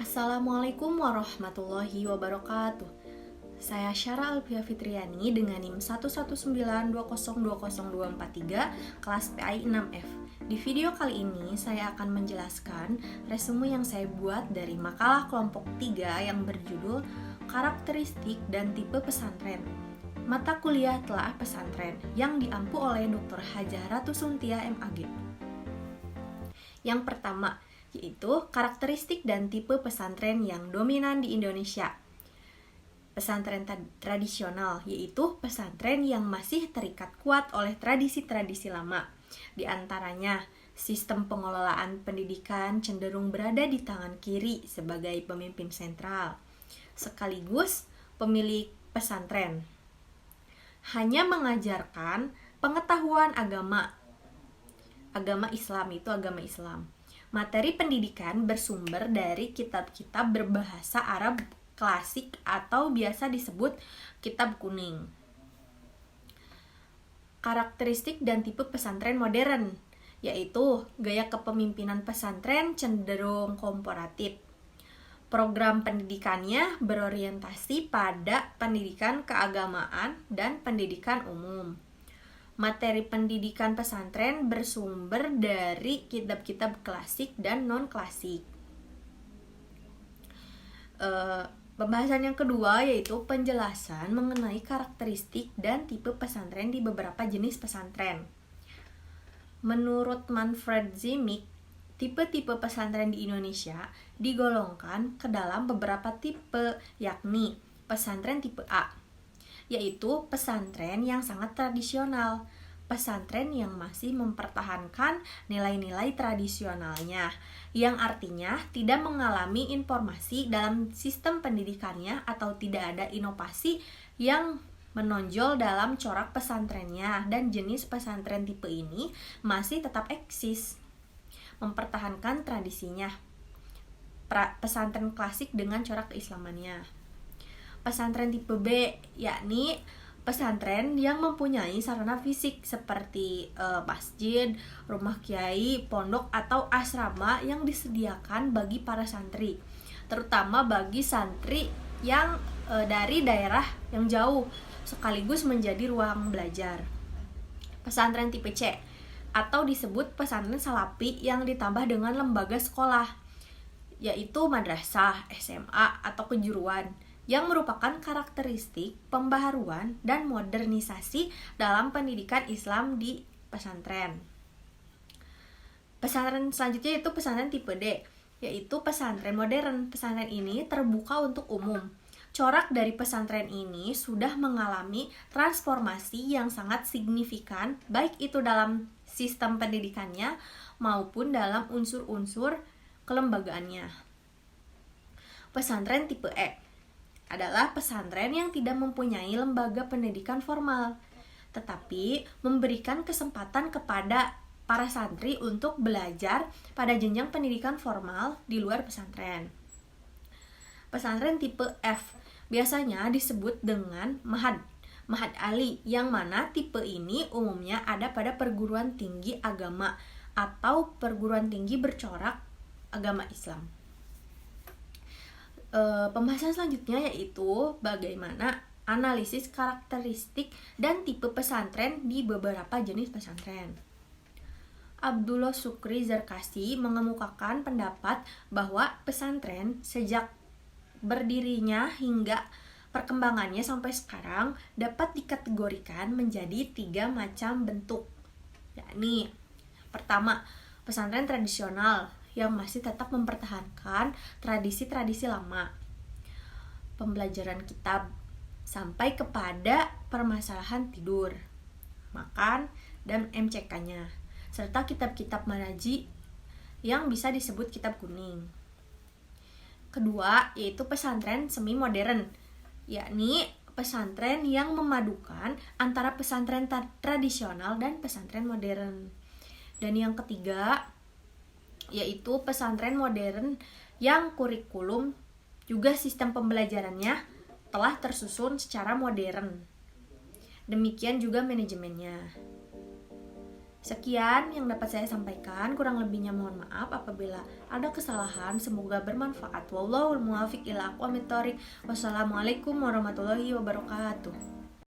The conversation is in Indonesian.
Assalamualaikum warahmatullahi wabarakatuh. Saya Syara Alfia Fitriani dengan NIM 119202024 kelas PAI 6F. Di video kali ini saya akan menjelaskan resume yang saya buat dari makalah kelompok 3 yang berjudul Karakteristik dan Tipe Pesantren. Mata kuliah telah pesantren yang diampu oleh Dr. Hajah Ratu Suntia MAG. Yang pertama, yaitu karakteristik dan tipe pesantren yang dominan di Indonesia. Pesantren tradisional, yaitu pesantren yang masih terikat kuat oleh tradisi-tradisi lama. Di antaranya, sistem pengelolaan pendidikan cenderung berada di tangan kiri sebagai pemimpin sentral, sekaligus pemilik pesantren hanya mengajarkan pengetahuan agama Islam, itu agama Islam. Materi pendidikan bersumber dari kitab-kitab berbahasa Arab klasik atau biasa disebut kitab kuning. Karakteristik dan tipe pesantren modern, yaitu gaya kepemimpinan pesantren cenderung korporatif. Program pendidikannya berorientasi pada pendidikan keagamaan dan pendidikan umum. Materi pendidikan pesantren bersumber dari kitab-kitab klasik dan non-klasik. Pembahasan yang kedua yaitu penjelasan mengenai karakteristik dan tipe pesantren di beberapa jenis pesantren. Menurut Manfred Zimig, tipe-tipe pesantren di Indonesia digolongkan ke dalam beberapa tipe, yakni pesantren tipe A, yaitu pesantren yang sangat tradisional, pesantren yang masih mempertahankan nilai-nilai tradisionalnya, yang artinya tidak mengalami informasi dalam sistem pendidikannya atau tidak ada inovasi yang menonjol dalam corak pesantrennya, dan jenis pesantren tipe ini masih tetap eksis, mempertahankan tradisinya, pesantren klasik dengan corak keislamannya. Pesantren tipe B, yakni pesantren yang mempunyai sarana fisik seperti masjid, rumah kiai, pondok, atau asrama yang disediakan bagi para santri, terutama bagi santri yang dari daerah yang jauh, sekaligus menjadi ruang belajar. Pesantren tipe C, atau disebut pesantren salafi yang ditambah dengan lembaga sekolah, yaitu madrasah, SMA, atau kejuruan, yang merupakan karakteristik pembaharuan dan modernisasi dalam pendidikan Islam di pesantren. Pesantren selanjutnya yaitu pesantren tipe D, yaitu pesantren modern. Pesantren ini terbuka untuk umum. Corak dari pesantren ini sudah mengalami transformasi yang sangat signifikan, baik itu dalam sistem pendidikannya maupun dalam unsur-unsur kelembagaannya. Pesantren tipe E adalah pesantren yang tidak mempunyai lembaga pendidikan formal, tetapi memberikan kesempatan kepada para santri untuk belajar pada jenjang pendidikan formal di luar pesantren. Pesantren tipe F biasanya disebut dengan Ma'had Ali, yang mana tipe ini umumnya ada pada perguruan tinggi agama atau perguruan tinggi bercorak agama Islam. Pembahasan selanjutnya yaitu bagaimana analisis karakteristik dan tipe pesantren di beberapa jenis pesantren. Abdullah Sukri Zarkasi mengemukakan pendapat bahwa pesantren sejak berdirinya hingga perkembangannya sampai sekarang dapat dikategorikan menjadi 3 macam bentuk, yakni pertama, pesantren tradisional yang masih tetap mempertahankan tradisi-tradisi lama, pembelajaran kitab sampai kepada permasalahan tidur, makan, dan MCK-nya, serta kitab-kitab manaji yang bisa disebut kitab kuning. Kedua, yaitu pesantren semi modern, yakni pesantren yang memadukan antara pesantren tradisional dan pesantren modern. Dan yang ketiga, yaitu pesantren modern yang kurikulum juga sistem pembelajarannya telah tersusun secara modern. Demikian juga manajemennya. Sekian yang dapat saya sampaikan, kurang lebihnya mohon maaf apabila ada kesalahan, semoga bermanfaat. Wallahul muwaffiq ila aqwamit thoriq. Wassalamualaikum warahmatullahi wabarakatuh.